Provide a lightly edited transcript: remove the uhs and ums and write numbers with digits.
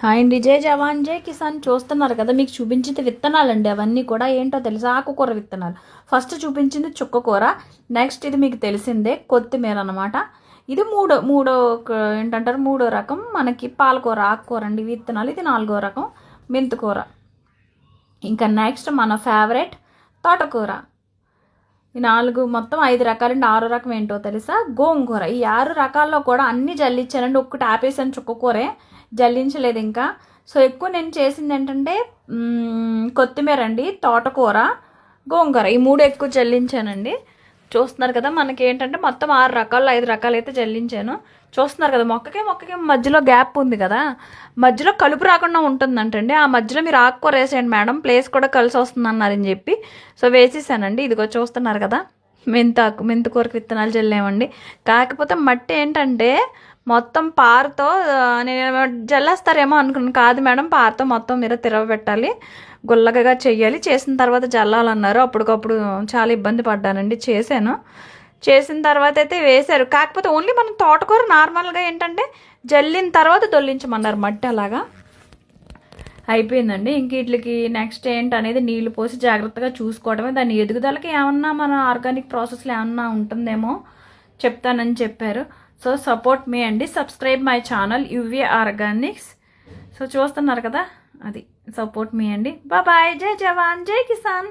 Hi అండి, జై జవాన్ జై కిసాన్. చూస్తున్నారు కదా, మీకు చూపించింది విత్తనాలండి. అవన్నీ కూడా ఏంటో తెలుసా, ఆకుకూర విత్తనాలు. ఫస్ట్ చూపించింది చుక్కకూర, నెక్స్ట్ ఇది మీకు తెలిసిందే కొత్తిమీర అనమాట. ఇది మూడో రకం మనకి పాలకూర ఆకుకూర అండి విత్తనాలు. ఇది 4వ రకం మెంతికూర. ఇంకా నెక్స్ట్ మన ఫేవరెట్ తోటకూర. ఈ 4 మొత్తం 5 రకాలండి. 6 రకం ఏంటో తెలుసా, గోంగూర. ఈ 6 రకాల్లో కూడా అన్నీ జల్లించానండి. ఒక్కటి ఆపేసాను, చుక్కకూరే జల్లించలేదు ఇంకా. సో ఎక్కువ నేను చేసింది ఏంటంటే కొత్తిమీర అండి, తోటకూర, గోంగూర, ఈ 3 ఎక్కువ జల్లించానండి. చూస్తున్నారు కదా, మనకి ఏంటంటే మొత్తం 6 రకాలు 5 రకాలు అయితే జల్లించాను. చూస్తున్నారు కదా, మొక్కకి మధ్యలో గ్యాప్ ఉంది కదా, మధ్యలో కలుపు రాకుండా ఉంటుందంటండి. ఆ మధ్యలో మీరు ఆకుకూర వేసేయండి మేడం, ప్లేస్ కూడా కలిసి వస్తుంది అన్నారని చెప్పి సో వేసేసానండి. ఇదిగో చూస్తున్నారు కదా, మెంతికూరకి విత్తనాలు జల్లేమండి. కాకపోతే మట్టి ఏంటంటే మొత్తం పారతో నేను జల్లేస్తారేమో అనుకున్నాను. కాదు మేడం, పారతో మొత్తం మీరు తిరగబెట్టాలి, గుల్లగా చెయ్యాలి, చేసిన తర్వాత జల్లాలన్నారు. అప్పటికప్పుడు చాలా ఇబ్బంది పడ్డానండి. చేసిన తర్వాత అయితే వేశారు. కాకపోతే ఓన్లీ మనం తోటకూర నార్మల్గా ఏంటంటే జల్లిన తర్వాత దొల్లించమన్నారు మట్టి. అలాగా అయిపోయిందండి. ఇంక వీటికి నెక్స్ట్ ఏంటనేది నీళ్లు పోసి జాగ్రత్తగా చూసుకోవడమే. దాని ఎదుగుదలకి ఏమన్నా మన ఆర్గానిక్ ప్రాసెస్లో ఏమన్నా ఉంటుందేమో చెప్తానని చెప్పారు. సో సపోర్ట్ మీ అండి, subscribe my channel UV Organics. So చూస్తున్నారు కదా, అది సపోర్ట్ మీ అండి. బాయ్, జై జవాన్ జై కిసాన్.